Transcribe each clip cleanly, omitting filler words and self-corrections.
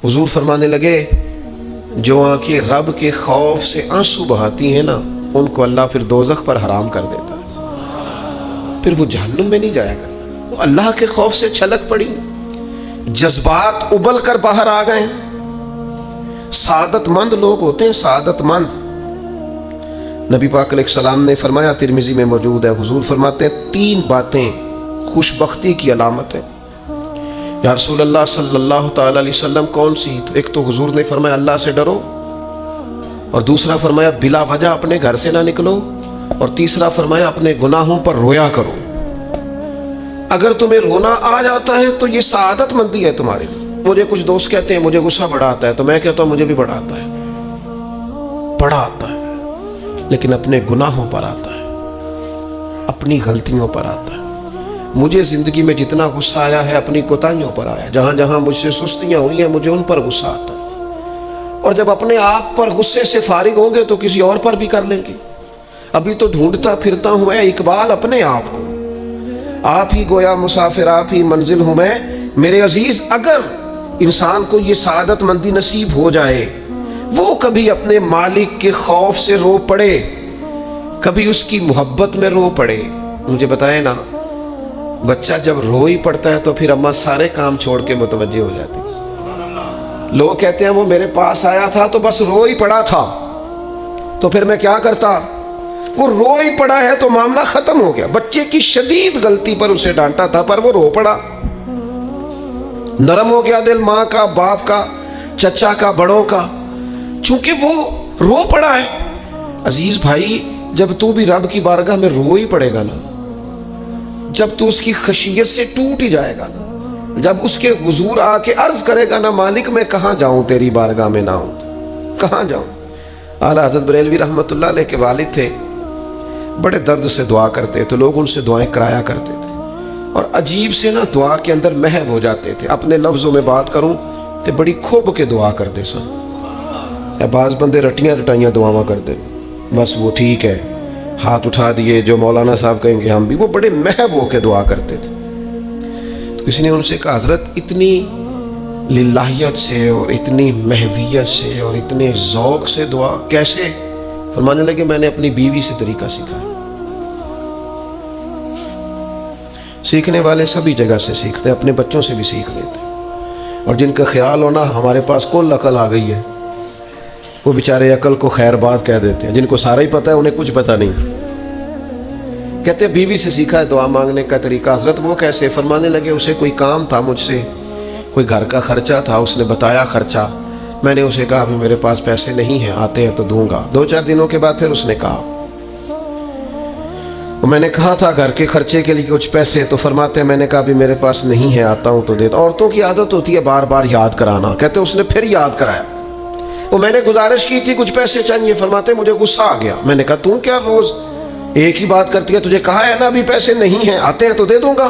حضور فرمانے لگے جو آنکھیں رب کے خوف سے آنسو بہاتی ہیں نا ان کو اللہ پھر دوزخ پر حرام کر دیتا ہے، پھر وہ جہنم میں نہیں جایا کرتا۔ وہ اللہ کے خوف سے چھلک پڑی، جذبات ابل کر باہر آ گئے۔ سعادت مند لوگ ہوتے ہیں، سعادت مند۔ نبی پاک علیہ السلام نے فرمایا، ترمذی میں موجود ہے، حضور فرماتے ہیں 3 باتیں خوش بختی کی علامت ہے۔ یا رسول اللہ صلی اللہ تعالی علیہ وسلم کون سی؟ تو ایک تو حضور نے فرمایا اللہ سے ڈرو، اور دوسرا فرمایا بلا وجہ اپنے گھر سے نہ نکلو، اور تیسرا فرمایا اپنے گناہوں پر رویا کرو۔ اگر تمہیں رونا آ جاتا ہے تو یہ سعادت مندی ہے تمہارے لیے۔ مجھے کچھ دوست کہتے ہیں مجھے غصہ بڑا آتا ہے، تو میں کہتا ہوں مجھے بھی بڑا آتا ہے، بڑا آتا ہے، لیکن اپنے گناہوں پر آتا ہے، اپنی غلطیوں پر آتا ہے۔ مجھے زندگی میں جتنا غصہ آیا ہے اپنی کوتاہیوں پر آیا، جہاں جہاں مجھ سے سستیاں ہوئی ہیں مجھے ان پر غصہ آتا ہے۔ اور جب اپنے آپ پر غصے سے فارغ ہوں گے تو کسی اور پر بھی کر لیں گے۔ ابھی تو ڈھونڈتا پھرتا ہوں اے اقبال اپنے آپ کو، آپ ہی گویا مسافر آپ ہی منزل ہوں میں۔ میرے عزیز، اگر انسان کو یہ سعادت مندی نصیب ہو جائے، وہ کبھی اپنے مالک کے خوف سے رو پڑے، کبھی اس کی محبت میں رو پڑے۔ مجھے بتائیں نا، بچہ جب رو ہی پڑتا ہے تو پھر اماں سارے کام چھوڑ کے متوجہ ہو جاتی۔ لوگ کہتے ہیں وہ میرے پاس آیا تھا تو بس رو ہی پڑا تھا، تو پھر میں کیا کرتا؟ وہ رو ہی پڑا ہے تو معاملہ ختم ہو گیا۔ بچے کی شدید غلطی پر اسے ڈانٹا تھا پر وہ رو پڑا، نرم ہو گیا دل ماں کا، باپ کا، چچا کا، بڑوں کا، چونکہ وہ رو پڑا ہے۔ عزیز بھائی، جب تو بھی رب کی بارگاہ میں رو ہی پڑے گا نا، جب تو اس کی خشیت سے ٹوٹ ہی جائے گا نا، جب اس کے حضور آ کے عرض کرے گا نا مالک میں کہاں جاؤں تیری بارگاہ میں نہ ہوں تو کہاں جاؤں۔ اعلیٰ حضرت بریلوی رحمۃ اللہ علیہ کے والد تھے، بڑے درد سے دعا کرتے تو لوگ ان سے دعائیں کرایا کرتے تھے، اور عجیب سے نا دعا کے اندر محو ہو جاتے تھے۔ اپنے لفظوں میں بات کروں تو بڑی کھوب کے دعا کرتے سن۔ بعض بندے رٹیاں رٹائیاں دعاواں کرتے، بس وہ ٹھیک ہے، ہاتھ اٹھا دیے جو مولانا صاحب کہیں گے ہم بھی، وہ بڑے محو ہو کے دعا کرتے تھے۔ تو کسی نے ان سے کہا حضرت اتنی للہیت سے اور اتنی محویت سے اور اتنے ذوق سے دعا کیسے؟ فرمانے لگے میں نے اپنی بیوی سے طریقہ سیکھا۔ سیکھنے والے سبھی جگہ سے سیکھتے، اپنے بچوں سے بھی سیکھ لیتے، اور جن کا خیال ہونا ہمارے پاس کل عقل آ گئی ہے، وہ بیچارے عقل کو خیر بات کہہ دیتے ہیں۔ جن کو سارا ہی پتہ ہے انہیں کچھ پتہ نہیں، کہتے بیوی سے سیکھا ہے دعا مانگنے کا طریقہ۔ حضرت وہ کیسے؟ فرمانے لگے اسے کوئی کام تھا مجھ سے، کوئی گھر کا خرچہ تھا، اس نے بتایا خرچہ، میں نے اسے کہا ابھی میرے پاس پیسے نہیں ہیں، آتے ہیں تو دوں گا۔ 2-4 دنوں کے بعد پھر اس نے کہا، میں نے کہا تھا گھر کے خرچے کے لیے کچھ پیسے، تو فرماتے ہیں میں نے کہا ابھی میرے پاس نہیں ہے، آتا ہوں تو دیتا۔ عورتوں کی عادت ہوتی ہے بار بار یاد کرانا، کہتے اس نے پھر یاد کرایا۔ وہ میں نے گزارش کی تھی کچھ پیسے چاہیے، فرماتے مجھے غصہ آ گیا۔ میں نے کہا تم کیا روز ایک ہی بات کرتی ہے، تجھے کہا ہے نا ابھی پیسے نہیں ہیں، آتے ہیں تو دے دوں گا۔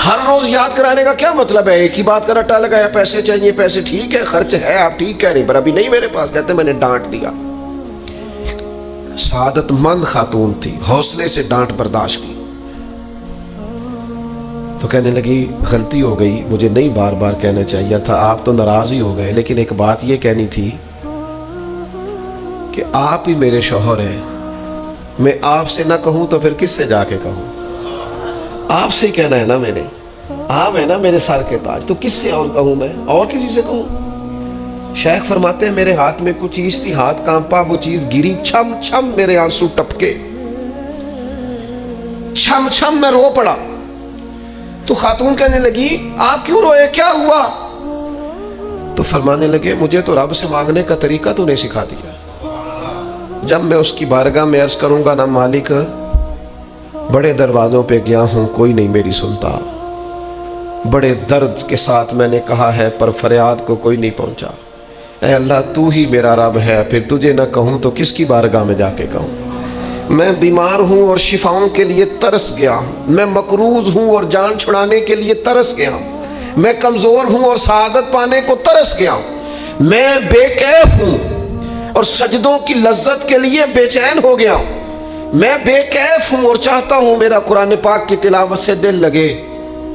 ہر روز یاد کرانے کا کیا مطلب ہے؟ ایک ہی بات کا رٹا لگایا، پیسے چاہیے، پیسے ٹھیک ہے، خرچ ہے، آپ ٹھیک کہہ رہی، پر ابھی نہیں میرے پاس۔ کہتے میں نے ڈانٹ دیا۔ سعادت مند خاتون تھی، حوصلے سے ڈانٹ برداشت کی۔ تو کہنے لگی غلطی ہو گئی، مجھے نہیں بار بار کہنا چاہیے تھا، آپ تو ناراض ہی ہو گئے، لیکن ایک بات یہ کہنی تھی کہ آپ ہی میرے شوہر ہیں، میں آپ سے نہ کہوں تو پھر کس سے جا کے کہوں؟ آپ سے ہی کہنا ہے نا، میں نے، آپ ہے نا میرے سر کے تاج، تو کس سے اور کہوں؟ میں اور کسی سے کہوں؟ شیخ فرماتے ہیں میرے ہاتھ میں کچھ چیز تھی، ہاتھ کانپا، وہ چیز گری، چھم چھم میرے آنسو ٹپکے، چھم چھم میں رو پڑا۔ تو خاتون کہنے لگی آپ کیوں روئے، کیا ہوا؟ تو فرمانے لگے مجھے تو رب سے مانگنے کا طریقہ تو نہیں سکھا دیا، جب میں اس کی بارگاہ میں عرض کروں گا نا مالک بڑے دروازوں پہ گیا ہوں کوئی نہیں میری سنتا، بڑے درد کے ساتھ میں نے کہا ہے پر فریاد کو کوئی نہیں پہنچا، اے اللہ تو ہی میرا رب ہے، پھر تجھے نہ کہوں تو کس کی بارگاہ میں جا کے کہوں؟ میں بیمار ہوں اور شفاؤں کے لیے ترس گیا ہوں، میں مقروض ہوں اور جان چھڑانے کے لیے ترس گیا ہوں، میں کمزور ہوں اور سعادت پانے کو ترس گیا ہوں، میں بے کیف ہوں اور سجدوں کی لذت کے لیے بے چین ہو گیا ہوں، میں بے کیف ہوں اور چاہتا ہوں میرا قرآن پاک کی تلاوت سے دل لگے،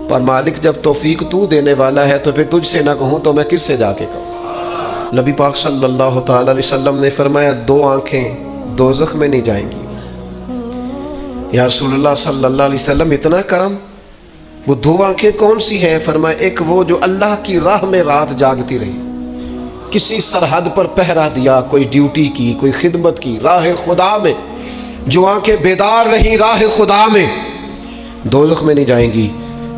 پر مالک جب توفیق تو دینے والا ہے تو پھر تجھ سے نہ کہوں تو میں کس سے جا کے کہوں؟ نبی پاک صلی اللہ تعالی علیہ وسلم نے فرمایا 2 آنکھیں دوزخ میں نہیں جائیں گی۔ یا رسول اللہ صلی اللہ علیہ وسلم اتنا کرم، وہ 2 آنکھیں کون سی ہیں؟ فرمایا ایک وہ جو اللہ کی راہ میں رات جاگتی رہی، کسی سرحد پر پہرا دیا، کوئی ڈیوٹی کی، کوئی خدمت کی راہ خدا میں، جو آنکھیں بیدار رہیں راہ خدا میں، دوزخ میں نہیں جائیں گی۔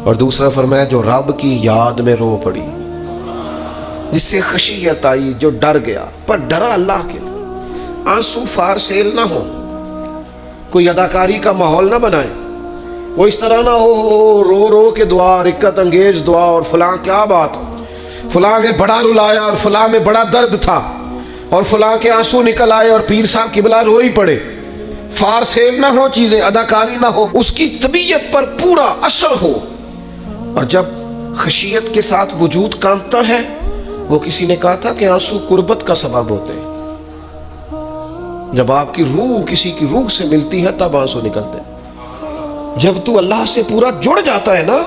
اور دوسرا فرمایا جو رب کی یاد میں رو پڑی، جس سے خشیت آئی، جو ڈر گیا، پر ڈرا اللہ کے لیے، آنسو فار سیل نہ ہو، کوئی اداکاری کا ماحول نہ بنائے، وہ اس طرح نہ ہو رو رو کے دعا، رکت انگیز دعا، اور فلاں کیا بات، فلاں کے بڑا رلایا اور فلاں میں بڑا درد تھا اور فلاں کے آنسو نکل آئے اور پیر صاحب قبلہ رو ہی پڑے، فار سیل نہ ہو چیزیں، اداکاری نہ ہو، اس کی طبیعت پر پورا اثر ہو۔ اور جب خشیت کے ساتھ وجود کانپتا ہے، وہ کسی نے کہا تھا کہ آنسو قربت کا سبب ہوتے ہیں، جب آپ کی روح کسی کی روح سے ملتی ہے تب آنسو نکلتے ہیں۔ جب تو اللہ سے پورا جڑ جاتا ہے نا،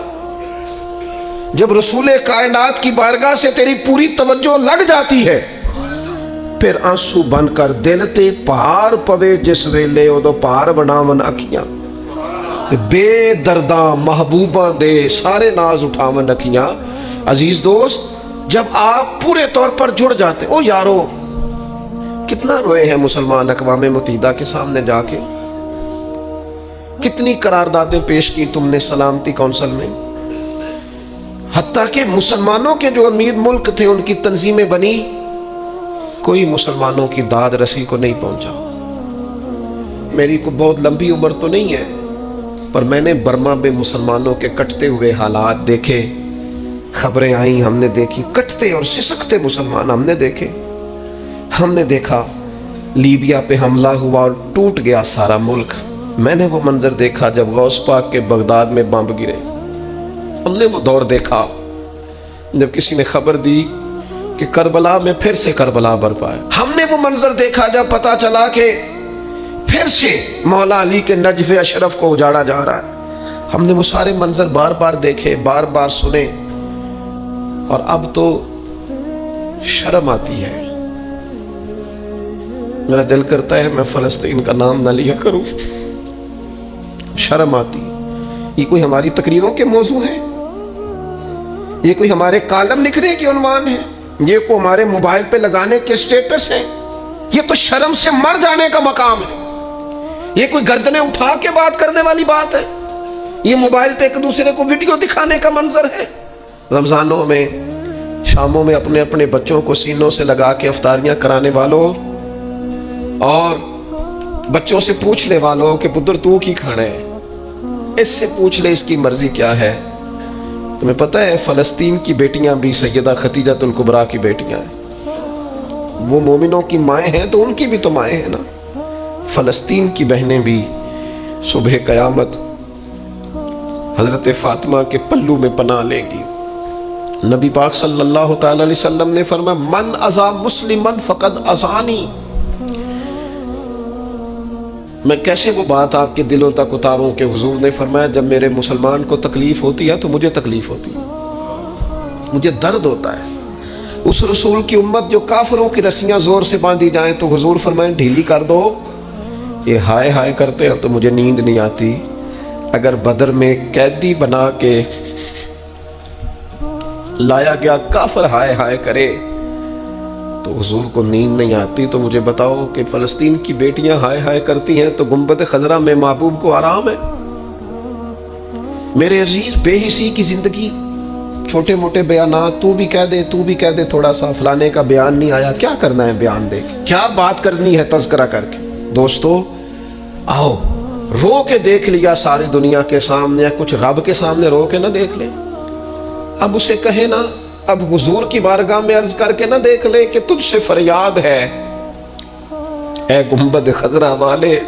جب رسول کائنات کی بارگاہ سے تیری پوری توجہ لگ جاتی ہے، پھر آنسو بن کر دل تے پہاڑ پوے جس ویلے ادو پہاڑ بناون اکھیاں، بے درداں محبوباں دے سارے ناز اٹھاون اکھیاں۔ عزیز دوست، جب آپ پورے طور پر جڑ جاتے، او یارو کتنا روئے ہیں مسلمان اقوام متحدہ کے سامنے جا کے، کتنی قراردادیں پیش کی تم نے سلامتی کونسل میں، حتیٰ کہ مسلمانوں کے جو امیر ملک تھے ان کی تنظیمیں بنی، کوئی مسلمانوں کی داد رسی کو نہیں پہنچا۔ میری کو بہت لمبی عمر تو نہیں ہے، پر میں نے برما میں مسلمانوں کے کٹتے ہوئے حالات دیکھے، خبریں آئیں، ہم نے دیکھی، کٹتے اور سسکتے مسلمان ہم نے دیکھے۔ ہم نے دیکھا لیبیا پہ حملہ ہوا اور ٹوٹ گیا سارا ملک۔ میں نے وہ منظر دیکھا جب غوث پاک کے بغداد میں بمب گرے۔ ہم نے وہ دور دیکھا جب کسی نے خبر دی کہ کربلا میں پھر سے کربلا برپا ہے۔ ہم نے وہ منظر دیکھا جب پتا چلا کہ پھر سے مولا علی کے نجف اشرف کو اجاڑا جا رہا ہے۔ ہم نے وہ سارے منظر بار بار دیکھے، بار بار سنے، اور اب تو شرم آتی ہے۔ میرا دل کرتا ہے میں فلسطین کا نام نہ لیا کروں، شرم آتی۔ یہ کوئی ہماری تقریروں کے موضوع ہیں؟ یہ کوئی ہمارے کالم لکھنے کے عنوان ہیں؟ یہ کوئی ہمارے موبائل پہ لگانے کے سٹیٹس ہیں؟ یہ تو شرم سے مر جانے کا مقام ہے۔ یہ کوئی گردنیں اٹھا کے بات کرنے والی بات ہے؟ یہ موبائل پہ ایک دوسرے کو ویڈیو دکھانے کا منظر ہے؟ رمضانوں میں شاموں میں اپنے اپنے بچوں کو سینوں سے لگا کے افطاریاں کرانے والوں اور بچوں سے پوچھنے والوں کہ پتر تو کی کھانا ہے، اس سے پوچھ لے اس کی مرضی کیا ہے۔ تمہیں پتہ ہے فلسطین کی بیٹیاں بھی سیدہ خدیجہ الکبریٰ کی بیٹیاں ہیں، وہ مومنوں کی مائیں ہیں تو ان کی بھی تو مائیں ہیں نا۔ فلسطین کی بہنیں بھی صبح قیامت حضرت فاطمہ کے پلو میں پناہ لیں گی۔ نبی پاک صلی اللہ تعالی علیہ وسلم نے فرمایا من اذا مسلمن فقد اذانی۔ میں کیسے وہ بات آپ کے دلوں تک اتاروں کہ حضور نے فرمایا جب میرے مسلمان کو تکلیف ہوتی ہے تو مجھے تکلیف ہوتی ہے، مجھے درد ہوتا ہے۔ اس رسول کی امت جو کافروں کی رسیاں زور سے باندھی جائیں تو حضور فرمائیں ڈھیلی کر دو، یہ ہائے ہائے کرتے ہیں تو مجھے نیند نہیں آتی۔ اگر بدر میں قیدی بنا کے لایا گیا کافر ہائے ہائے کرے تو حضور کو نیند نہیں آتی، تو مجھے بتاؤ کہ فلسطین کی بیٹیاں ہائے ہائے کرتی ہیں تو گنبد خضرا میں محبوب کو آرام ہے؟ میرے عزیز، بے حسی کی زندگی، چھوٹے موٹے بیانات، تو بھی کہہ دے تھوڑا سا فلانے کا بیان نہیں آیا، کیا کرنا ہے بیان دے کے، کیا بات کرنی ہے تذکرہ کر کے۔ دوستو آؤ رو کے دیکھ لیا ساری دنیا کے سامنے، کچھ رب کے سامنے رو کے نہ دیکھ لیں۔ اب اسے کہے نا، اب حضور کی بارگاہ میں عرض کر کے نہ دیکھ لے کہ تجھ سے فریاد ہے اے گنبد خضرا والے،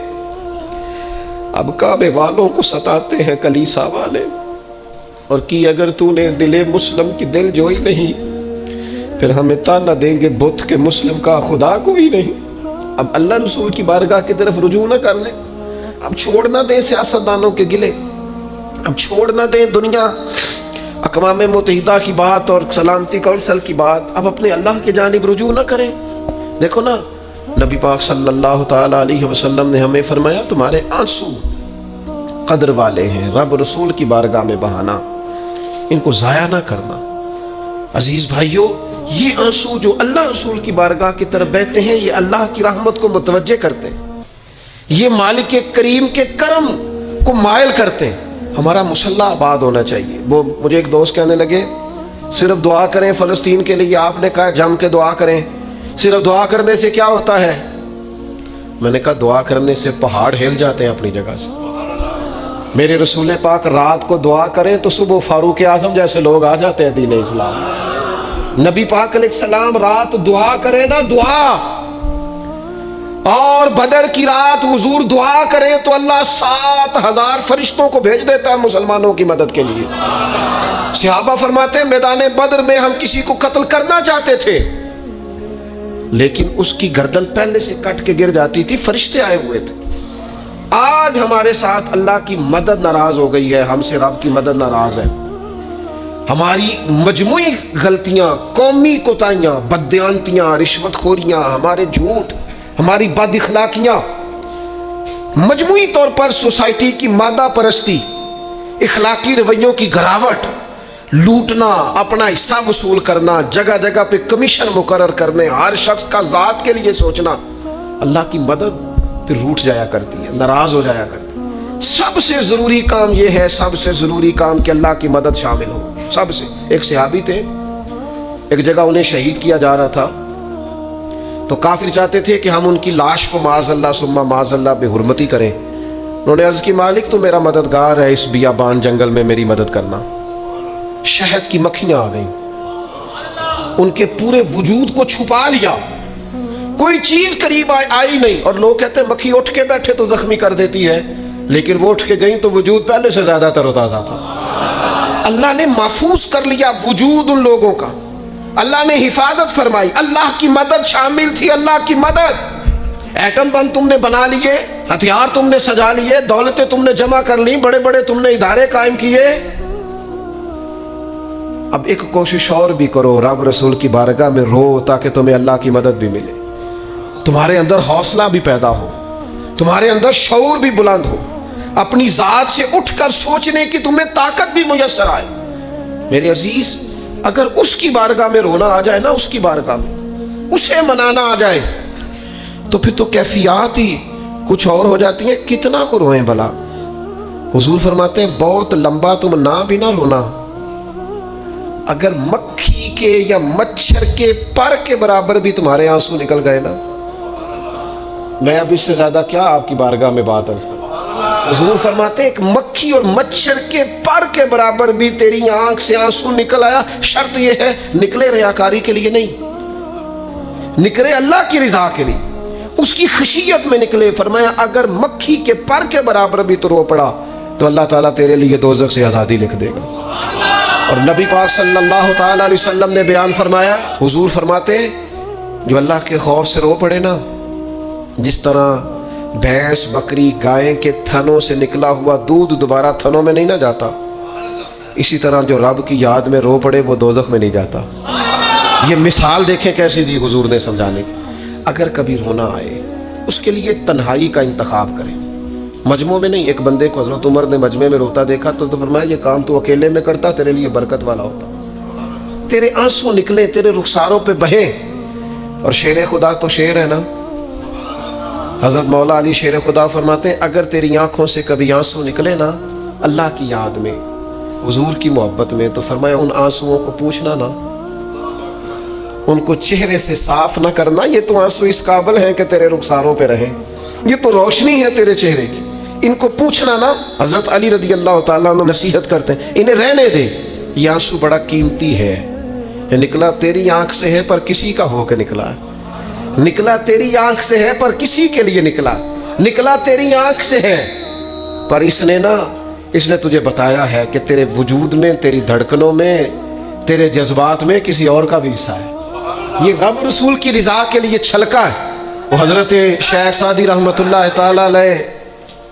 اب کعبے والوں کو ستاتے ہیں کلیسا والے، اور کی اگر تو نے دل مسلم کی دل جوئی نہیں، پھر ہمیں تانا دیں گے بت کے مسلم کا خدا کوئی نہیں۔ اب اللہ رسول کی بارگاہ کی طرف رجوع نہ کر لیں، اب چھوڑ نہ دیں سیاستدانوں کے گلے، اب چھوڑ نہ دیں دنیا اقوام متحدہ کی بات اور سلامتی کونسل کی بات، اب اپنے اللہ کی جانب رجوع نہ کریں. دیکھو نا، نبی پاک صلی اللہ تعالیٰ علیہ وسلم نے ہمیں فرمایا تمہارے آنسو قدر والے ہیں، رب رسول کی بارگاہ میں بہانا، ان کو ضائع نہ کرنا. عزیز بھائیو، یہ آنسو جو اللہ رسول کی بارگاہ کی طرف بہتے ہیں، یہ اللہ کی رحمت کو متوجہ کرتے ہیں، یہ مالک کریم کے کرم کو مائل کرتے ہیں. ہمارا مسلح آباد ہونا چاہیے. وہ مجھے ایک دوست کہنے لگے صرف دعا کریں فلسطین کے لیے، آپ نے کہا جم کے دعا کریں، صرف دعا کرنے سے کیا ہوتا ہے؟ میں نے کہا دعا کرنے سے پہاڑ ہل جاتے ہیں اپنی جگہ سے. میرے رسول پاک رات کو دعا کریں تو صبح فاروق اعظم جیسے لوگ آ جاتے ہیں دین اسلام. نبی پاک علیہ السلام رات دعا کریں نا، دعا، اور بدر کی رات حضور دعا کریں تو اللہ 7,000 فرشتوں کو بھیج دیتا ہے مسلمانوں کی مدد کے لیے. صحابہ فرماتے ہیں میدان بدر میں ہم کسی کو قتل کرنا چاہتے تھے، لیکن اس کی گردن پہلے سے کٹ کے گر جاتی تھی، فرشتے آئے ہوئے تھے. آج ہمارے ساتھ اللہ کی مدد ناراض ہو گئی ہے، ہم سے رب کی مدد ناراض ہے. ہماری مجموعی غلطیاں، قومی کوتاہیاں، بددیانتیاں، رشوت خوریاں، ہمارے جھوٹ، ہماری بد اخلاقیاں، مجموعی طور پر سوسائٹی کی مادہ پرستی، اخلاقی رویوں کی گراوٹ، لوٹنا، اپنا حصہ وصول کرنا، جگہ جگہ پہ کمیشن مقرر کرنے، ہر شخص کا ذات کے لیے سوچنا، اللہ کی مدد پھر روٹ جایا کرتی ہے، ناراض ہو جایا کرتی ہے. سب سے ضروری کام یہ ہے، سب سے ضروری کام کہ اللہ کی مدد شامل ہو. سب سے. ایک صحابی تھے، ایک جگہ انہیں شہید کیا جا رہا تھا، تو کافر چاہتے تھے کہ ہم ان کی لاش کو معاذ اللہ ثم معاذ اللہ بے حرمتی کریں. انہوں نے عرض کی مالک تو میرا مددگار ہے، اس بیابان جنگل میں میری مدد کرنا. شہد کی مکھیاں آ گئیں، ان کے پورے وجود کو چھپا لیا، کوئی چیز قریب آئی نہیں. اور لوگ کہتے ہیں مکھی اٹھ کے بیٹھے تو زخمی کر دیتی ہے، لیکن وہ اٹھ کے گئیں تو وجود پہلے سے زیادہ تر و تازہ تھا. اللہ نے محفوظ کر لیا وجود ان لوگوں کا، اللہ نے حفاظت فرمائی، اللہ کی مدد شامل تھی. اللہ کی مدد. ایٹم بم تم نے بنا لیے، ہتھیار تم نے سجا لیے، دولتیں تم نے جمع کر لی، بڑے بڑے تم نے ادارے قائم کیے. اب ایک کوشش اور بھی کرو، رب رسول کی بارگاہ میں رو تاکہ تمہیں اللہ کی مدد بھی ملے، تمہارے اندر حوصلہ بھی پیدا ہو، تمہارے اندر شعور بھی بلند ہو، اپنی ذات سے اٹھ کر سوچنے کی تمہیں طاقت بھی میسر آئے. میرے عزیز، اگر اس کی بارگاہ میں رونا آ جائے نا، اس کی بارگاہ میں اسے منانا آ جائے، تو پھر تو کیفیات ہی کچھ اور ہو جاتی ہیں. کتنا کو روئیں بھلا؟ حضور فرماتے ہیں بہت لمبا تم نہ بھی نہ رونا، اگر مکھی کے یا مچھر کے پر کے برابر بھی تمہارے آنسو نکل گئے نا، میں اب اس سے زیادہ کیا آپ کی بارگاہ میں بات عرض کروں. حضور فرماتے ہیں ایک مکھی اور مچھر کے پر کے برابر بھی تیری آنکھ سے آنسو نکل آیا، شرط یہ ہے نکلے ریاکاری کے لیے نہیں، نکلے اللہ کی رضا کے لیے، اس کی خشیت میں نکلے. فرمایا اگر مکھی کے پر کے برابر بھی تو رو پڑا تو اللہ تعالیٰ تیرے لیے دوزخ سے آزادی لکھ دے گا. اور نبی پاک صلی اللہ تعالیٰ علیہ وسلم نے بیان فرمایا، حضور فرماتے ہیں جو اللہ کے خوف سے رو پڑے نا، جس طرح بھینس بکری گائے کے تھنوں سے نکلا ہوا دودھ دوبارہ تھنوں میں نہیں نہ جاتا، اسی طرح جو رب کی یاد میں رو پڑے وہ دوزخ میں نہیں جاتا. یہ مثال دیکھیں کیسی دی حضور نے سمجھانے کی. اگر کبھی رونا آئے اس کے لیے تنہائی کا انتخاب کریں، مجموع میں نہیں. ایک بندے کو حضرت عمر نے مجمع میں روتا دیکھا تو فرمایا یہ کام تو اکیلے میں کرتا، تیرے لیے برکت والا ہوتا، تیرے آنسو نکلے، تیرے رخساروں پہ بہیں. اور شیر خدا تو شیر ہے نا، حضرت مولا علی شیر خدا فرماتے ہیں اگر تیری آنکھوں سے کبھی آنسو نکلے نا اللہ کی یاد میں، حضور کی محبت میں، تو فرمایا ان آنسوؤں کو پوچھنا نا، ان کو چہرے سے صاف نہ کرنا. یہ تو آنسو اس قابل ہیں کہ تیرے رخساروں پہ رہیں، یہ تو روشنی ہے تیرے چہرے کی، ان کو پوچھنا نا. حضرت علی رضی اللہ تعالیٰ عنہ نصیحت کرتے ہیں انہیں رہنے دے، یہ آنسو بڑا قیمتی ہے، یہ نکلا تیری آنکھ سے ہے پر کسی کا ہو کے نکلا ہے، نکلا تیری آنکھ سے ہے پر کسی کے لیے نکلا، نکلا تیری آنکھ سے ہے پر اس نے تجھے بتایا ہے کہ تیرے وجود میں، تیری دھڑکنوں میں، تیرے جذبات میں کسی اور کا بھی حصہ ہے. یہ رب رسول کی رضا کے لیے چھلکا ہے. وہ حضرت شیخ سعدی رحمۃ اللہ تعالیٰ علیہ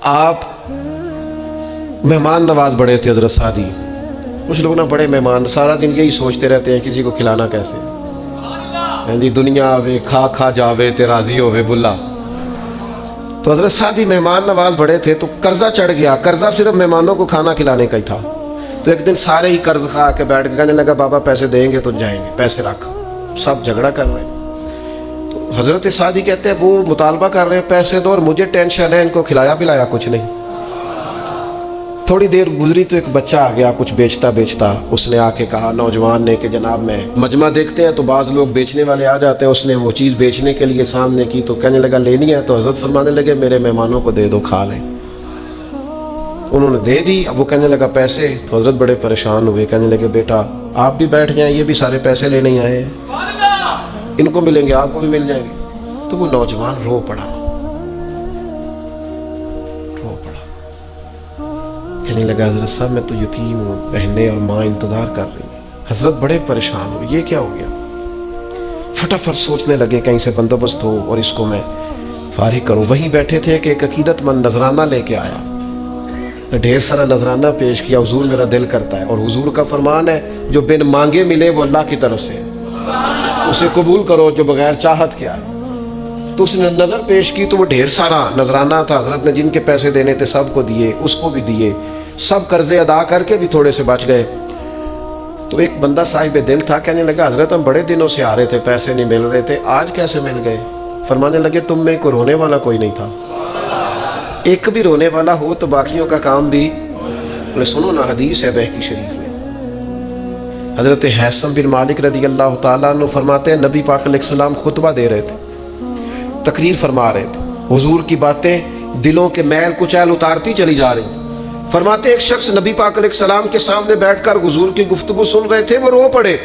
آپ مہمان نواز بڑے تھے. حضرت سعدی کچھ لوگ نا بڑے مہمان سارا دن یہی سوچتے رہتے ہیں کسی کو کھلانا کیسے جی دنیا آوے کھا کھا جاوے تے راضی ہووے بلا. تو حضرت سعدی مہمان نواز بڑے تھے تو قرضہ چڑھ گیا. قرضہ صرف مہمانوں کو کھانا کھلانے کا ہی تھا. تو ایک دن سارے ہی قرض کھا کے بیٹھ کے کہنے لگا بابا پیسے دیں گے تو جائیں گے, پیسے رکھ. سب جھگڑا کر رہے ہیں. تو حضرت سعدی کہتے ہیں وہ مطالبہ کر رہے ہیں پیسے دو اور مجھے ٹینشن ہے ان کو کھلایا پلایا کچھ نہیں. تھوڑی دیر گزری تو ایک بچہ آ گیا کچھ بیچتا بیچتا. اس نے آ کے کہا نوجوان نے کہ جناب میں مجمع دیکھتے ہیں تو بعض لوگ بیچنے والے آ جاتے ہیں. اس نے وہ چیز بیچنے کے لیے سامنے کی تو کہنے لگا لینی ہے. تو حضرت فرمانے لگے میرے مہمانوں کو دے دو کھا لیں. انہوں نے دے دی. اب وہ کہنے لگا پیسے. تو حضرت بڑے پریشان ہوئے, کہنے لگے بیٹا آپ بھی بیٹھ جائیں, یہ بھی سارے پیسے لینے ہی آئے ہیں, ان کو ملیں گے آپ کو بھی مل جائیں گے. تو وہ نوجوان رو پڑا. کہنے لگا حضرت صاحب میں تو یتیم ہوں, بہنیں اور ماں انتظار کر رہی ہیں. حضرت بڑے پریشان ہوئے, یہ کیا ہو گیا؟ فٹافٹ سوچنے لگے کہیں سے بندوبست ہو اور اس کو میں فارغ کروں. وہیں بیٹھے تھے کہ ایک عقیدت مند نذرانہ لے کے آیا. ڈھیر سارا نذرانہ پیش کیا. حضور میرا دل کرتا ہے, اور حضور کا فرمان ہے جو بن مانگے ملے وہ اللہ کی طرف سے, اسے قبول کرو جو بغیر چاہت کے آئے. تو اس نے نظر پیش کی تو وہ ڈھیر سارا نذرانہ تھا. حضرت نے جن کے پیسے دینے تھے سب کو دیے, اس کو بھی دیے. سب قرضے ادا کر کے بھی تھوڑے سے بچ گئے. تو ایک بندہ صاحب دل تھا, کہنے لگا حضرت ہم بڑے دنوں سے آ رہے تھے, پیسے نہیں مل رہے تھے, آج کیسے مل گئے؟ فرمانے لگے تم میں کوئی رونے والا کوئی نہیں تھا. ایک بھی رونے والا ہو تو باقیوں کا کام بھی. سنو نا حدیث ہے بہقی شریف میں, حضرت حیثم بن مالک رضی اللہ تعالیٰ عنہ فرماتے ہیں نبی پاک علیہ السلام خطبہ دے رہے تھے, تقریر فرما رہے تھے. حضور کی باتیں دلوں کے میل کچیل اتارتی چلی جا رہی. فرماتے ایک شخص نبی پاک علیہ السلام کے سامنے بیٹھ کر حضور کی گفتگو سن رہے تھے, وہ رو پڑے.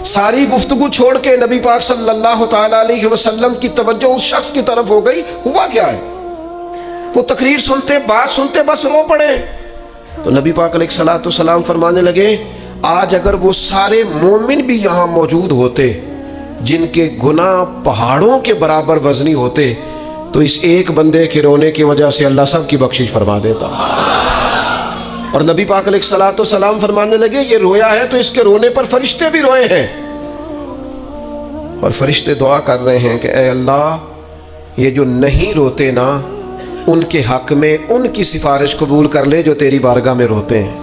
ساری گفتگو چھوڑ کے نبی پاک صلی اللہ تعالیٰ علیہ وسلم کی توجہ اس شخص کی طرف ہو گئی. ہوا کیا ہے؟ وہ تقریر سنتے بات سنتے بس رو پڑے. تو نبی پاک علیہ الصلوۃ والسلام فرمانے لگے آج اگر وہ سارے مومن بھی یہاں موجود ہوتے جن کے گناہ پہاڑوں کے برابر وزنی ہوتے تو اس ایک بندے کے رونے کی وجہ سے اللہ سب کی بخشش فرما دیتا. اور نبی پاک علیہ الصلوۃ والسلام فرمانے لگے یہ رویا ہے تو اس کے رونے پر فرشتے بھی روئے ہیں, اور فرشتے دعا کر رہے ہیں کہ اے اللہ یہ جو نہیں روتے نا ان کے حق میں ان کی سفارش قبول کر لے جو تیری بارگاہ میں روتے ہیں,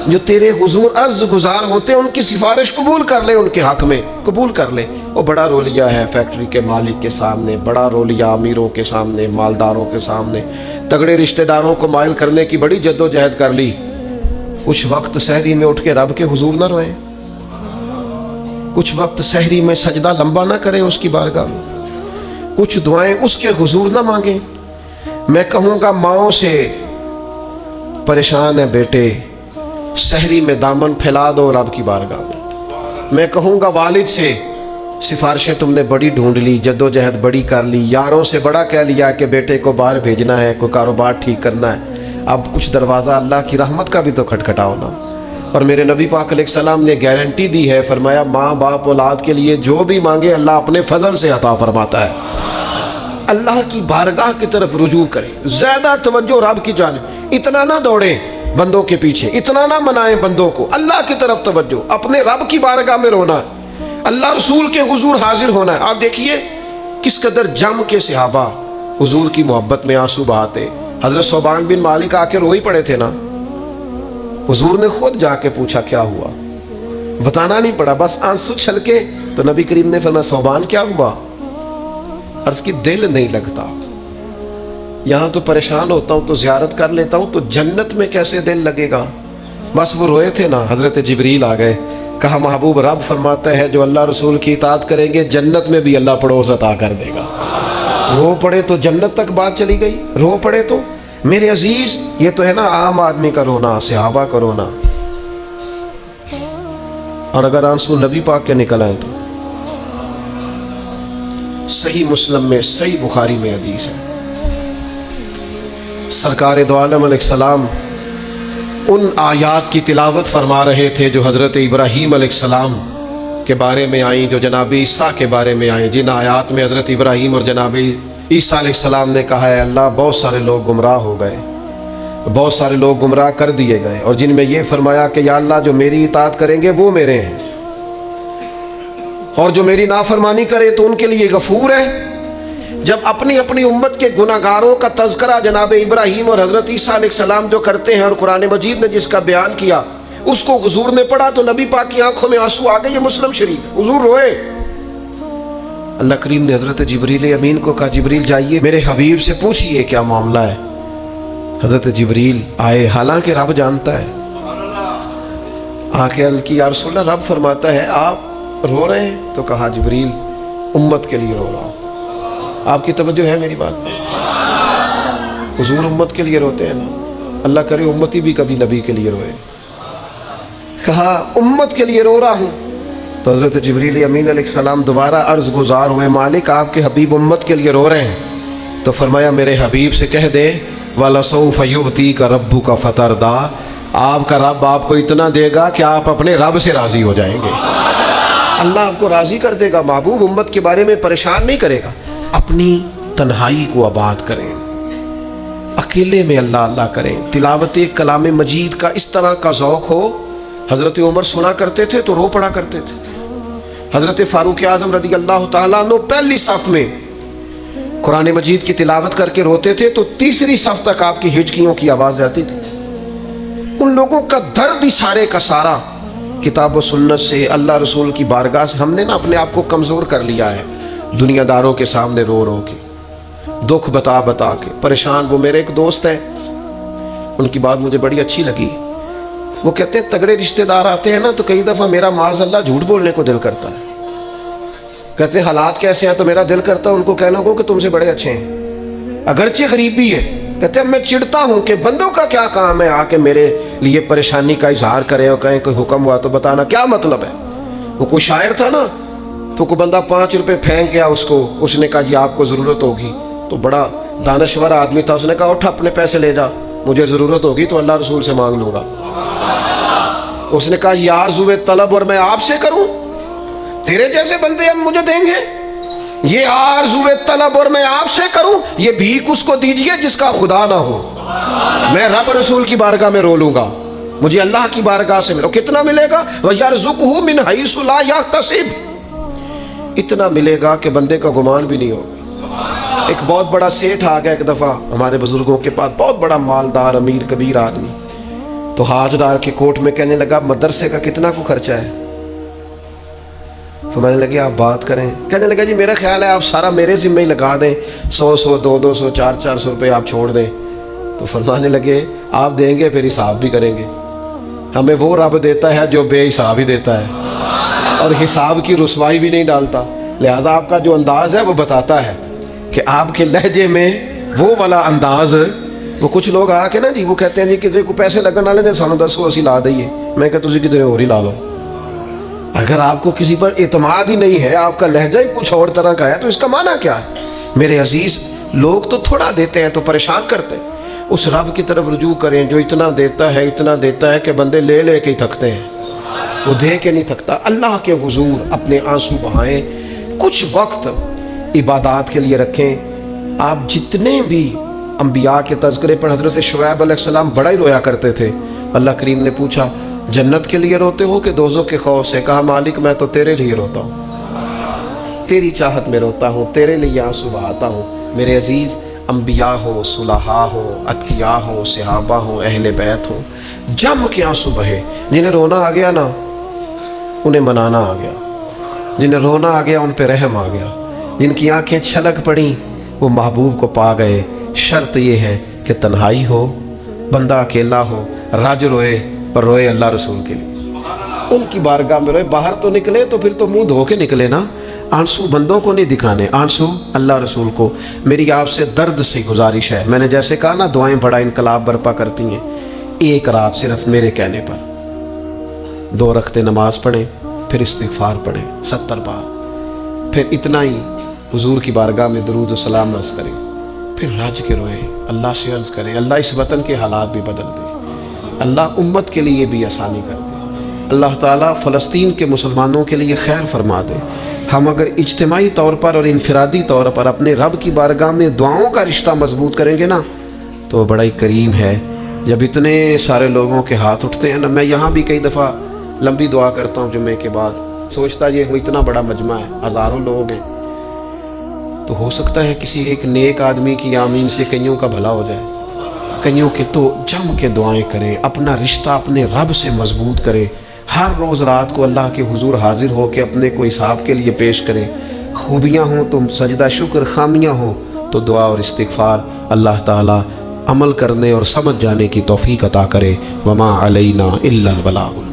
جو تیرے حضور عرض گزار ہوتے ہیں ان کی سفارش قبول کر لے, ان کے حق میں قبول کر لے. وہ بڑا رولیا ہے فیکٹری کے مالک کے سامنے, بڑا رولیا امیروں کے سامنے, مالداروں کے سامنے, تگڑے رشتہ داروں کو مائل کرنے کی بڑی جد و جہد کر لی. کچھ وقت سحری میں اٹھ کے رب کے حضور نہ روئیں, کچھ وقت سحری میں سجدہ لمبا نہ کریں اس کی بارگاہ میں, کچھ دعائیں اس کے حضور نہ مانگیں. میں کہوں گا ماؤں سے پریشان ہے بیٹے, سحری میں دامن پھیلا دو رب کی بارگاہ میں. میں کہوں گا والد سے سفارشیں تم نے بڑی ڈھونڈ لی, جد و جہد بڑی کر لی, یاروں سے بڑا کہہ لیا کہ بیٹے کو باہر بھیجنا ہے, کوئی کاروبار ٹھیک کرنا ہے, اب کچھ دروازہ اللہ کی رحمت کا بھی تو کھٹکھٹاؤ نا. اور میرے نبی پاک علیہ السلام نے گارنٹی دی ہے, فرمایا ماں باپ اولاد کے لیے جو بھی مانگے اللہ اپنے فضل سے عطا فرماتا ہے. اللہ کی بارگاہ کی طرف رجوع کریں, زیادہ توجہ رب کی جانب, اتنا نہ دوڑیں بندوں کے پیچھے, اتنا نہ منائیں بندوں کو, اللہ کی طرف توجہ, اپنے رب کی بارگاہ میں رونا, اللہ رسول کے حضور حاضر ہونا ہے. آپ دیکھیے کس قدر جم کے صحابہ حضور کی محبت میں آنسو بہاتے. حضرت ثوبان بن مالک آ کے روئی پڑے تھے نا, حضور نے خود جا کے پوچھا کیا ہوا, بتانا نہیں پڑا, بس آنسو چھلکے. تو نبی کریم نے فرمایا ثوبان کیا ہوا؟ عرض کی دل نہیں لگتا, یہاں تو پریشان ہوتا ہوں تو زیارت کر لیتا ہوں, تو جنت میں کیسے دل لگے گا؟ بس وہ روئے تھے نا, حضرت جبریل آ گئے, کہا محبوب رب فرماتا ہے جو اللہ رسول کی اطاعت کریں گے جنت میں بھی اللہ پڑوس عطا کر دے گا. رو پڑے تو جنت تک بات چلی گئی, رو پڑے تو میرے عزیز یہ تو ہے نا عام آدمی کا رونا, صحابہ کا رونا. اور اگر آنسو نبی پاک کے نکل آئے تو صحیح مسلم میں, صحیح بخاری میں حدیث ہے, سرکار دو عالم علیہ السلام ان آیات کی تلاوت فرما رہے تھے جو حضرت ابراہیم علیہ السلام کے بارے میں آئیں, جو جناب عیسیٰ کے بارے میں آئیں, جن آیات میں حضرت ابراہیم اور جناب عیسیٰ علیہ السلام نے کہا ہے اللہ بہت سارے لوگ گمراہ ہو گئے, بہت سارے لوگ گمراہ کر دیے گئے، اور جن میں یہ فرمایا کہ یا اللہ جو میری اطاعت کریں گے وہ میرے ہیں، اور جو میری نافرمانی کرے تو ان کے لیے غفور ہے۔ جب اپنی اپنی امت کے گناہگاروں کا تذکرہ جناب ابراہیم اور حضرت عیسیٰ علیہ السلام جو کرتے ہیں، اور قرآن مجید نے جس کا بیان کیا اس کو حضور نے پڑھا تو نبی پاک کی آنکھوں میں آنسو آ گئے۔ یہ مسلم شریف، حضور روئے۔ اللہ کریم نے حضرت جبریل امین کو کہا جبریل جائیے میرے حبیب سے پوچھئے کیا معاملہ ہے۔ حضرت جبریل آئے، حالانکہ رب جانتا ہے، آ کے عرض کی یا رسول اللہ رب فرماتا ہے آپ رو رہے ہیں؟ تو کہا جبریل امت کے لیے رو رہا ہوں۔ آپ کی توجہ ہے میری بات؟ حضور امت کے لیے روتے ہیں نا، اللہ کرے امتی بھی کبھی نبی کے لیے روئے۔ کہا امت کے لیے رو رہا ہوں۔ تو حضرت جبریل امین علیہ السلام دوبارہ عرض گزار ہوئے مالک آپ کے حبیب امت کے لیے رو رہے ہیں، تو فرمایا میرے حبیب سے کہہ دے وَلَسَوْفَ يُعْطِيكَ رَبُّكَ فَتَرْضَىٰ، آپ کا رب آپ کو اتنا دے گا کہ آپ اپنے رب سے راضی ہو جائیں گے۔ اللہ آپ کو راضی کر دے گا، محبوب امت کے بارے میں پریشان نہیں کرے گا۔ اپنی تنہائی کو آباد کریں، اکیلے میں اللہ اللہ کریں، تلاوت کلام مجید کا اس طرح کا ذوق ہو۔ حضرت عمر سنا کرتے تھے تو رو پڑا کرتے تھے، حضرت فاروق اعظم رضی اللہ تعالیٰ عنہ پہلی صف میں قرآن مجید کی تلاوت کر کے روتے تھے تو تیسری صف تک آپ کی ہچکیوں کی آواز جاتی تھی۔ ان لوگوں کا درد ہی سارے کا سارا کتاب و سنت سے، اللہ رسول کی بارگاہ سے ہم نے نا اپنے آپ کو کمزور کر لیا ہے، دنیا داروں کے سامنے رو رو کے، دکھ بتا بتا کے پریشان۔ وہ میرے ایک دوست ہے، ان کی بات مجھے بڑی اچھی لگی۔ وہ کہتے ہیں تگڑے رشتہ دار آتے ہیں نا تو کئی دفعہ میرا معاذ اللہ جھوٹ بولنے کو دل کرتا ہے۔ کہتے ہیں حالات کیسے ہیں تو میرا دل کرتا ہے ان کو کہنا کو کہ تم سے بڑے اچھے ہیں، اگرچہ غریب بھی ہے۔ کہتے ہیں میں چڑھتا ہوں کہ بندوں کا کیا کام ہے آ کے میرے لیے پریشانی کا اظہار کریں اور کہیں کوئی حکم ہوا تو بتانا کیا مطلب ہے۔ وہ کوئی شاعر تھا نا، تو کوئی بندہ 5 روپے پھینک گیا اس کو، اس نے کہا جی آپ کو ضرورت ہوگی، تو بڑا دانشور آدمی تھا، اس نے کہا اٹھ اپنے پیسے لے جا، مجھے ضرورت ہوگی تو اللہ رسول سے مانگ لوں گا۔ اس نے کہا یہ آرزوئے طلب اور میں آپ سے کروں، تیرے جیسے بندے ہم مجھے دیں گے؟ یہ آرزوئے طلب اور میں آپ سے کروں، یہ بھیک اس کو دیجئے جس کا خدا نہ ہو۔ میں رب رسول کی بارگاہ میں رو لوں گا، مجھے اللہ کی بارگاہ سے ملو۔ کتنا ملے گا؟ وَيَرْزُقْهُ مِنْ حَيْثُ لَا يَحْتَسِبُ، اتنا ملے گا کہ بندے کا گمان بھی نہیں ہوگا۔ ایک بہت بڑا سیٹھ آ گیا ایک دفعہ ہمارے بزرگوں کے پاس، بہت بڑا مالدار امیر کبیر آدمی، تو حاجدار کے کوٹ میں کہنے لگا مدرسے کا کتنا کو خرچہ ہے؟ فرمانے لگے آپ بات کریں۔ کہنے لگا جی میرا خیال ہے آپ سارا میرے ذمہ ہی لگا دیں، 100 200 400 روپے آپ چھوڑ دیں۔ تو فرمانے لگے آپ دیں گے پھر حساب بھی کریں گے، ہمیں وہ رب دیتا ہے جو بے حساب ہی دیتا ہے اور حساب کی رسوائی بھی نہیں ڈالتا، لہذا آپ کا جو انداز ہے وہ بتاتا ہے کہ آپ کے لہجے میں وہ والا انداز۔ وہ کچھ لوگ آ کے نا جی وہ کہتے ہیں جی کسی کو پیسے لگن والے نے سانو دسو اسی لا دئیے، میں کہتا تسی کدھر اور ہی لا لو۔ اگر آپ کو کسی پر اعتماد ہی نہیں ہے، آپ کا لہجہ ہی کچھ اور طرح کا ہے تو اس کا معنی کیا ہے؟ میرے عزیز لوگ تو تھوڑا دیتے ہیں تو پریشان کرتے ہیں، اس رب کی طرف رجوع کریں جو اتنا دیتا ہے کہ بندے لے لے کے ہی تھکتے ہیں، وہ دے کے نہیں تھکتا۔ اللہ کے حضور اپنے آنسو بہائیں، کچھ وقت عبادات کے لیے رکھیں۔ آپ جتنے بھی انبیاء کے تذکرے پر حضرت شعیب علیہ السلام بڑا ہی رویا کرتے تھے۔ اللہ کریم نے پوچھا جنت کے لیے روتے ہو کہ دوزخ کے خوف سے؟ کہا مالک میں تو تیرے لیے روتا ہوں، تیری چاہت میں روتا ہوں، تیرے لیے آنسو بہاتا ہوں۔ میرے عزیز انبیاء ہو، صلحاء ہو، اتقیاء ہو، صحابہ ہو، اہل بیت ہو، جم کے آنسو بہے۔ جنہیں رونا آ گیا نا انہیں منانا آ گیا، جنہیں رونا آ گیا ان پہ رحم آ گیا، جن کی آنکھیں چھلک پڑیں وہ محبوب کو پا گئے۔ شرط یہ ہے کہ تنہائی ہو، بندہ اکیلا ہو، رج روئے پر روئے اللہ رسول کے لیے، ان کی بارگاہ میں روئے۔ باہر تو نکلے تو پھر تو منہ دھو کے نکلے نا، آنسو بندوں کو نہیں دکھانے، آنسو اللہ رسول کو۔ میری آپ سے درد سے گزارش ہے، میں نے جیسے کہا نا دعائیں بڑا انقلاب برپا کرتی ہیں، ایک رات صرف میرے کہنے پر 2 رکعتیں نماز پڑھیں، پھر استغفار پڑھیں 70 بار، پھر اتنا ہی حضور کی بارگاہ میں درود و سلام عرض کریں، پھر رج کے روئیں، اللہ سے عرض کریں اللہ اس وطن کے حالات بھی بدل دے، اللہ امت کے لیے بھی آسانی کر دے، اللہ تعالیٰ فلسطین کے مسلمانوں کے لیے خیر فرما دے۔ ہم اگر اجتماعی طور پر اور انفرادی طور پر اپنے رب کی بارگاہ میں دعاؤں کا رشتہ مضبوط کریں گے نا تو بڑا ہی کریم ہے، جب اتنے سارے لوگوں کے ہاتھ اٹھتے ہیں نا، میں یہاں بھی کئی دفعہ لمبی دعا کرتا ہوں جمعے کے بعد، سوچتا یہ ہوں اتنا بڑا مجمع ہے، ہزاروں لوگ ہیں، تو ہو سکتا ہے کسی ایک نیک آدمی کی آمین سے کئیوں کا بھلا ہو جائے۔ کئیوں کے تو جم کے دعائیں کریں، اپنا رشتہ اپنے رب سے مضبوط کریں، ہر روز رات کو اللہ کے حضور حاضر ہو کے اپنے کو حساب کے لیے پیش کریں۔ خوبیاں ہوں تو سجدہ شکر، خامیاں ہوں تو دعا اور استغفار۔ اللہ تعالی عمل کرنے اور سمجھ جانے کی توفیق عطا کرے۔ وما علینا الا البلاغ۔